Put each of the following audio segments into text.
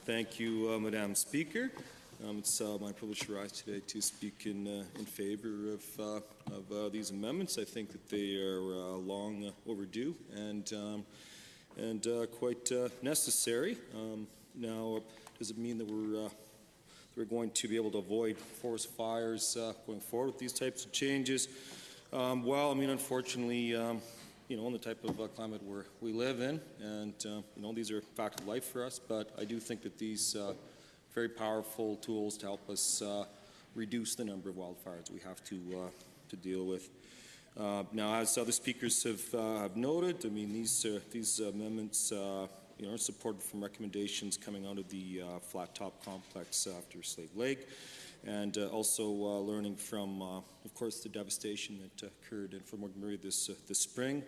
Thank you, Madam Speaker. It's my privilege to rise today to speak in favor of these amendments. I think that they are long overdue and quite necessary. Now, does it mean that we're going to be able to avoid forest fires going forward with these types of changes? Well, I mean, unfortunately, in the type of climate we live in, and these are fact of life for us. But I do think that these very powerful tools to help us reduce the number of wildfires we have to deal with. Now, as other speakers have noted, I mean these amendments are supported from recommendations coming out of the Flat Top Complex after Slave Lake, and also learning from, of course, the devastation that occurred in Fort McMurray this spring,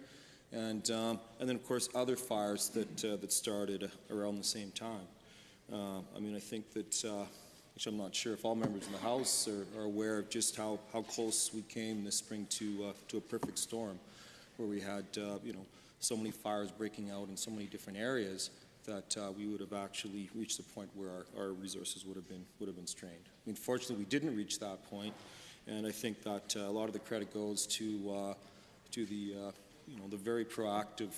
and then of course other fires that started around the same time. I mean, I think that, which I'm not sure if all members in the House are aware of just how close we came this spring to a perfect storm, where we had so many fires breaking out in so many different areas that we would have actually reached the point where our resources would have been strained. I mean, fortunately, we didn't reach that point, and I think that a lot of the credit goes to the very proactive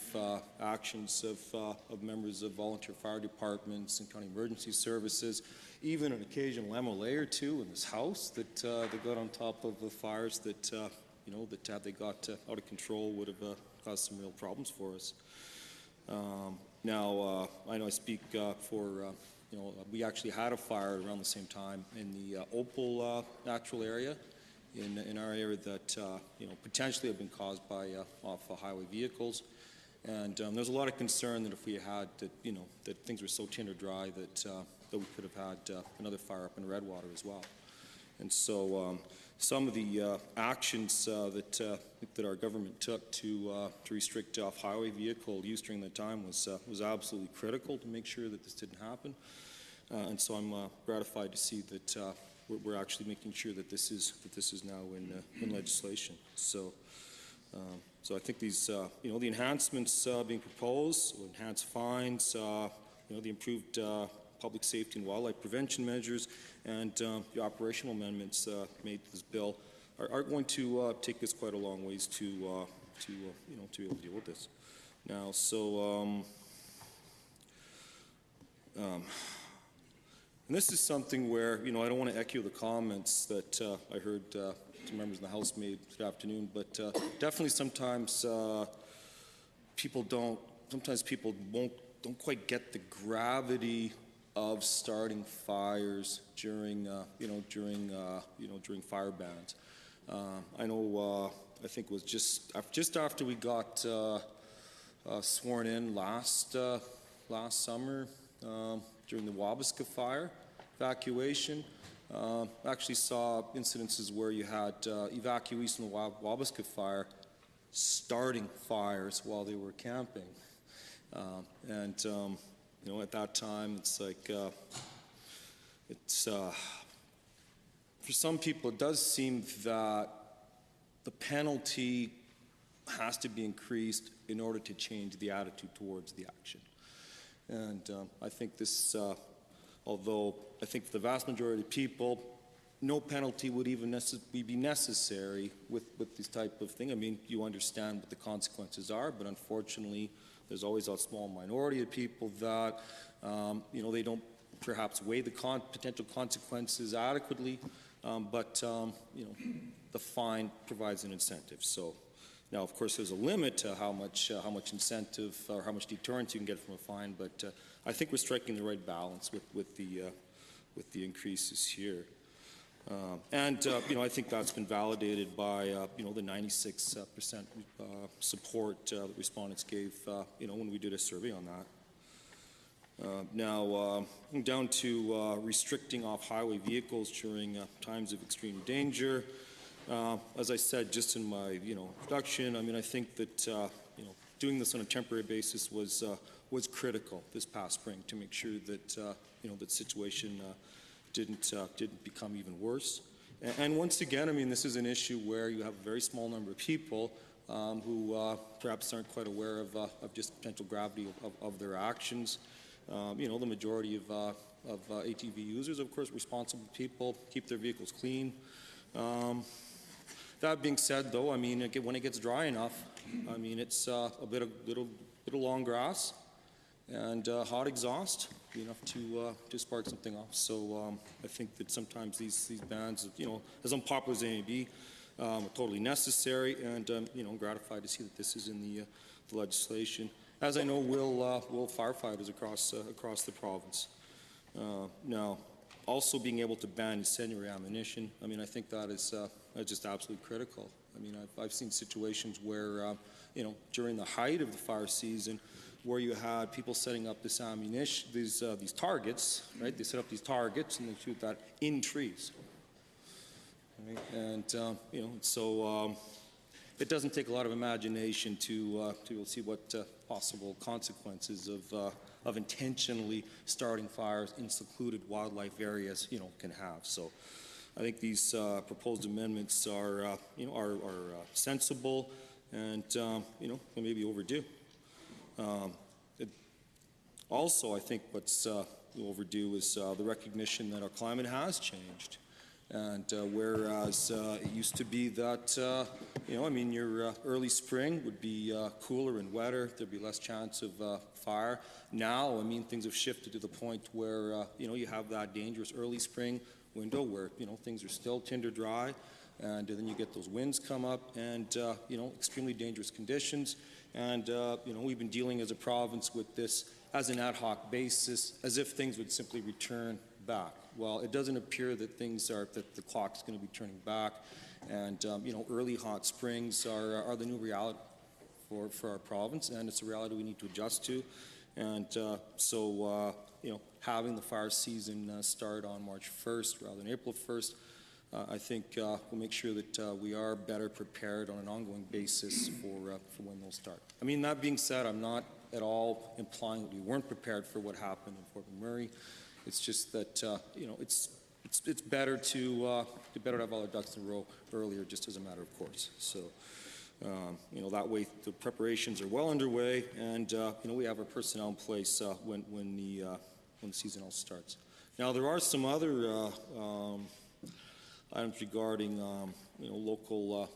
actions of members of volunteer fire departments and county emergency services, even an occasional MLA or two in this House that got on top of the fires that that had they got out of control would have caused some real problems for us. Now, I know I speak for, we actually had a fire around the same time in the Opal natural area in our area that, potentially have been caused by off-highway vehicles. And there's a lot of concern that if we had that things were so tinder dry that we could have had another fire up in Redwater as well. And so some of the actions that our government took to restrict off-highway vehicle use during that time was absolutely critical to make sure that this didn't happen. And so I'm gratified to see that we're actually making sure that this is now in legislation. So I think these the enhancements being proposed, enhanced fines, the improved public safety and wildlife prevention measures, and the operational amendments made to this bill are going to take us quite a long ways to be able to deal with this. Now, so and this is something where I don't want to echo the comments that I heard some members in the House made this afternoon, but definitely sometimes people don't quite get the gravity of starting fires during fire bans. I know. I think it was just after we got sworn in last summer during the Wabasca fire evacuation. Actually saw incidences where you had evacuees from the Wabasca fire starting fires while they were camping, and at that time, it's like, for some people, it does seem that the penalty has to be increased in order to change the attitude towards the action. And I think this, although I think for the vast majority of people, no penalty would even be necessary with this type of thing. I mean, you understand what the consequences are, but unfortunately, there's always a small minority of people that, they don't perhaps weigh the potential consequences adequately, but the fine provides an incentive. So now, of course, there's a limit to how much incentive or how much deterrence you can get from a fine, but I think we're striking the right balance with the increases here. And I think that's been validated by the 96% support that respondents gave when we did a survey on that. Now, down to restricting off-highway vehicles during times of extreme danger. As I said just in my introduction, I mean, I think that doing this on a temporary basis was critical this past spring to make sure that that situation didn't become even worse. And once again, I mean, this is an issue where you have a very small number of people who perhaps aren't quite aware of just potential gravity of their actions. the majority of ATV users, of course, responsible people, keep their vehicles clean. That being said, though, I mean, when it gets dry enough, I mean, it's a little long grass and hot exhaust, enough to spark something off. So I think that sometimes these bans, as unpopular as they may be, are totally necessary, and I'm gratified to see that this is in the legislation, as I know will firefighters across the province. Now, also being able to ban incendiary ammunition, I mean, I think that is just absolutely critical. I mean, I've seen situations where, during the height of the fire season, where you had people setting up this ammunition, these targets, right? They set up these targets and they shoot that in trees. Right? And so it doesn't take a lot of imagination to see what possible consequences of intentionally starting fires in secluded wildlife areas, can have. So I think these proposed amendments are sensible and maybe overdue. Also, I think what's overdue is the recognition that our climate has changed. And whereas it used to be that, your early spring would be cooler and wetter, there'd be less chance of fire. Now, I mean, things have shifted to the point where, you have that dangerous early spring window where, things are still tinder dry, and then you get those winds come up and, extremely dangerous conditions. And, we've been dealing as a province with this as an ad hoc basis, as if things would simply return back. Well, it doesn't appear that that the clock's going to be turning back, and early hot springs are the new reality for our province, and it's a reality we need to adjust to. And so having the fire season start on March 1st rather than April 1st, I think will make sure that we are better prepared on an ongoing basis for when they'll start. I mean, that being said, I'm not at all implying that we weren't prepared for what happened in Fort McMurray. It's just that it's better to have all our ducks in a row earlier, just as a matter of course. So that way the preparations are well underway, and we have our personnel in place when the season all starts. Now there are some other items regarding local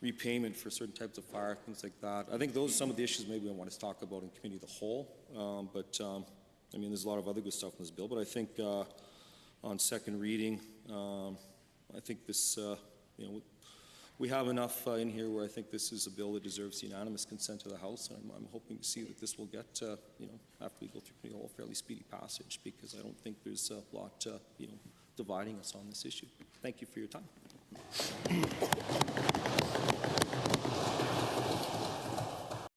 repayment for certain types of fire, things like that. I think those are some of the issues maybe I want to talk about in committee of the whole. I mean, there's a lot of other good stuff in this bill, but I think on second reading, I think this, we have enough in here where I think this is a bill that deserves unanimous consent of the House, and I'm hoping to see that this will get, after we go through committee of the whole, fairly speedy passage, because I don't think there's a lot, dividing us on this issue. Thank you for your time.